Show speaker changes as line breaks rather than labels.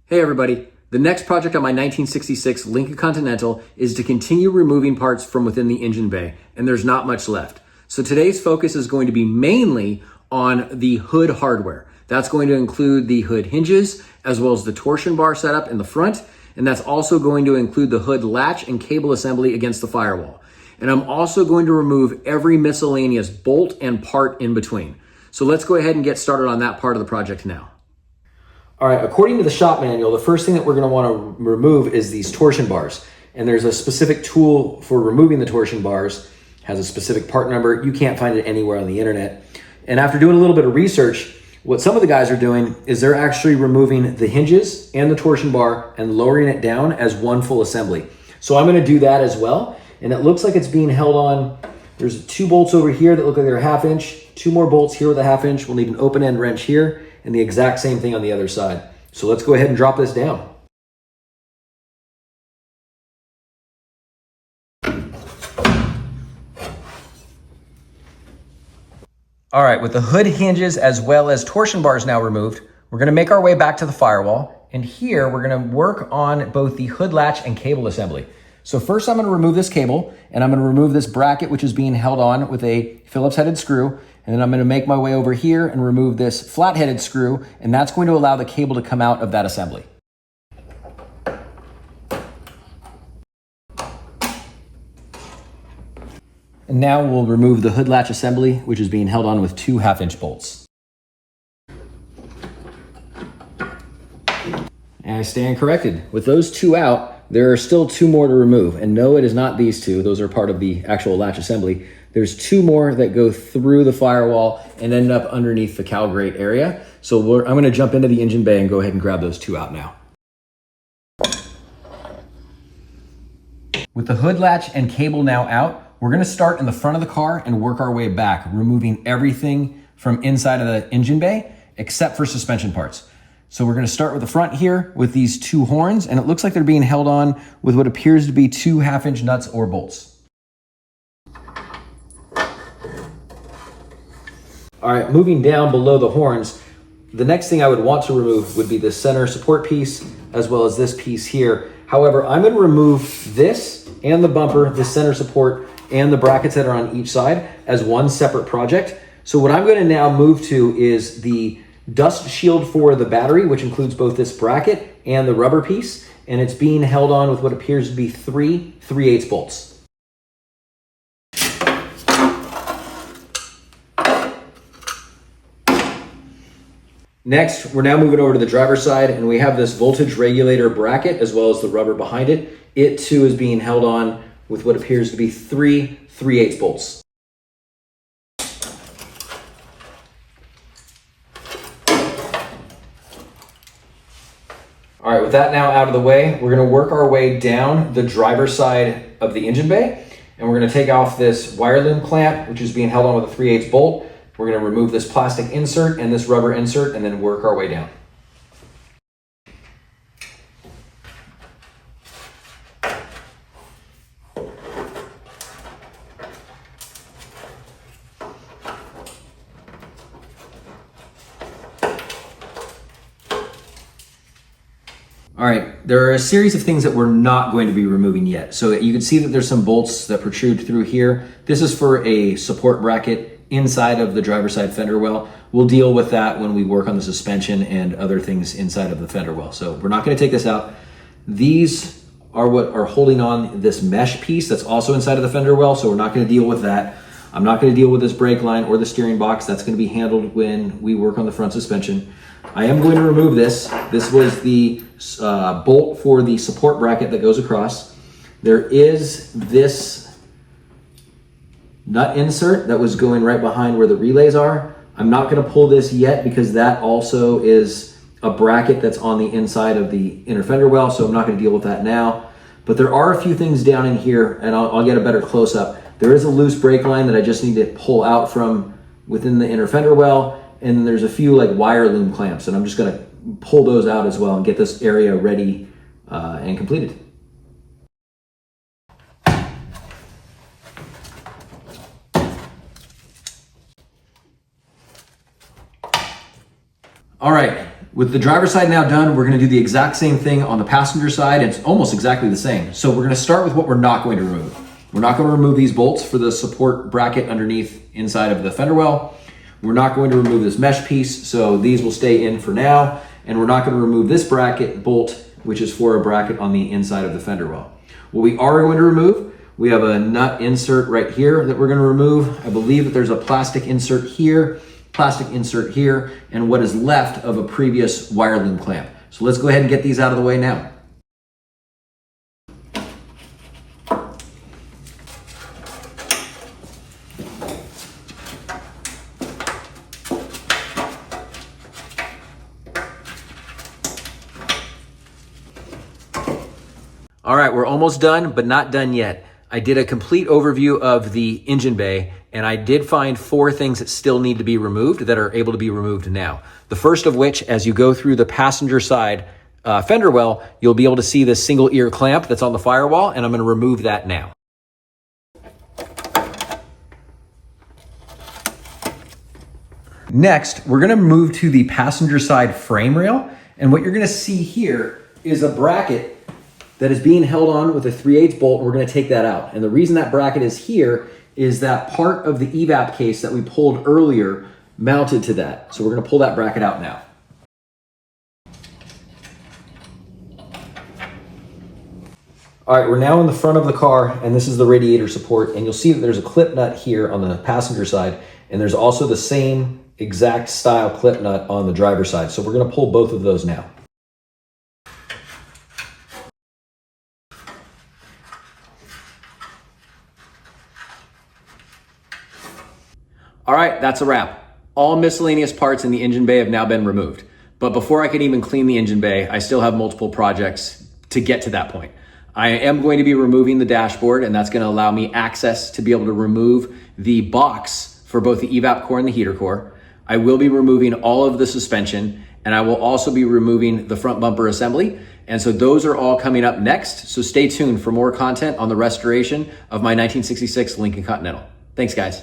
Hey everybody, the next project on my 1966 Lincoln Continental is to continue removing parts from within the engine bay, and there's not much left. So today's focus is going to be mainly on the hood hardware. That's going to include the hood hinges, as well as the torsion bar setup in the front, and that's also going to include the hood latch and cable assembly against the firewall. And I'm also going to remove every miscellaneous bolt and part in between. So let's go ahead and get started on that part of the project now. All right, according to the shop manual, the first thing that we're going to want to remove is these torsion bars. And there's a specific tool for removing the torsion bars, it has a specific part number. You can't find it anywhere on the internet. And after doing a little bit of research, what some of the guys are doing is they're actually removing the hinges and the torsion bar and lowering it down as one full assembly. So I'm going to do that as well. And it looks like it's being held on. There's 2 bolts over here that look like they're a 1/2 inch, 2 more bolts here with a 1/2 inch. We'll need an open end wrench here, and the exact same thing on the other side. So let's go ahead and drop this down. All right, with the hood hinges as well as torsion bars now removed, we're gonna make our way back to the firewall. And here we're gonna work on both the hood latch and cable assembly. So first I'm gonna remove this cable, and I'm gonna remove this bracket which is being held on with a Phillips headed screw. And then I'm going to make my way over here and remove this flat-headed screw, and that's going to allow the cable to come out of that assembly. And now we'll remove the hood latch assembly, which is being held on with 2 1/2 inch bolts. And I stand corrected. With those 2 out, there are still 2 more to remove. And no, it is not these 2. Those are part of the actual latch assembly. There's 2 more that go through the firewall and end up underneath the cowl grate area. So I'm going to jump into the engine bay and go ahead and grab those 2 out now. With the hood latch and cable now out, we're going to start in the front of the car and work our way back, removing everything from inside of the engine bay except for suspension parts. So we're going to start with the front here with these 2 horns, and it looks like they're being held on with what appears to be 2 1/2 inch nuts or bolts. All right, moving down below the horns, the next thing I would want to remove would be the center support piece as well as this piece here. However, I'm going to remove this and the bumper, the center support, and the brackets that are on each side as one separate project. So what I'm going to now move to is the dust shield for the battery, which includes both this bracket and the rubber piece, and it's being held on with what appears to be 3 3/8 bolts. Next, we're now moving over to the driver's side, and we have this voltage regulator bracket as well as the rubber behind it. It too is being held on with what appears to be 3 3/8 bolts. All right, with that now out of the way, we're gonna work our way down the driver's side of the engine bay, and we're gonna take off this wire loom clamp, which is being held on with a 3/8 bolt. We're going to remove this plastic insert and this rubber insert and then work our way down. All right, there are a series of things that we're not going to be removing yet. So you can see that there's some bolts that protrude through here. This is for a support bracket inside of the driver's side fender well. We'll deal with that when we work on the suspension and other things inside of the fender well. So we're not going to take this out. These are what are holding on this mesh piece that's also inside of the fender well, so we're not going to deal with that. I'm not going to deal with this brake line or the steering box. That's going to be handled when we work on the front suspension. I am going to remove this. This was the bolt for the support bracket that goes across. There is this nut insert that was going right behind where the relays are. I'm not going to pull this yet because that also is a bracket that's on the inside of the inner fender well, so I'm not going to deal with that now. But there are a few things down in here, and I'll get a better close-up. There is a loose brake line that I just need to pull out from within the inner fender well, and there's a few like wire loom clamps, and I'm just going to pull those out as well and get this area ready and completed. All right, With the driver's side now done, we're gonna do the exact same thing on the passenger side. It's almost exactly the same. So we're gonna start with what we're not going to remove. We're not gonna remove these bolts for the support bracket underneath inside of the fender well. We're not going to remove this mesh piece, so these will stay in for now. And we're not gonna remove this bracket bolt, which is for a bracket on the inside of the fender well. What we are going to remove, we have a nut insert right here that we're gonna remove. I believe that there's a plastic insert here, and what is left of a previous wire loom clamp. So let's go ahead and get these out of the way now. All right, we're almost done, but not done yet. I did a complete overview of the engine bay, and I did find 4 things that still need to be removed that are able to be removed now. The first of which, as you go through the passenger side fender well, you'll be able to see this single ear clamp that's on the firewall, and I'm gonna remove that now. Next, we're gonna move to the passenger side frame rail, and what you're gonna see here is a bracket that is being held on with a 3/8 bolt. We're gonna take that out. And the reason that bracket is here is that part of the evap case that we pulled earlier mounted to that. So we're gonna pull that bracket out now. All right, we're now in the front of the car, and this is the radiator support. And you'll see that there's a clip nut here on the passenger side, and there's also the same exact style clip nut on the driver's side. So we're gonna pull both of those now. All right, that's a wrap. All miscellaneous parts in the engine bay have now been removed. But before I can even clean the engine bay, I still have multiple projects to get to that point. I am going to be removing the dashboard, and that's gonna allow me access to be able to remove the box for both the evap core and the heater core. I will be removing all of the suspension, and I will also be removing the front bumper assembly. And so those are all coming up next. So stay tuned for more content on the restoration of my 1966 Lincoln Continental. Thanks, guys.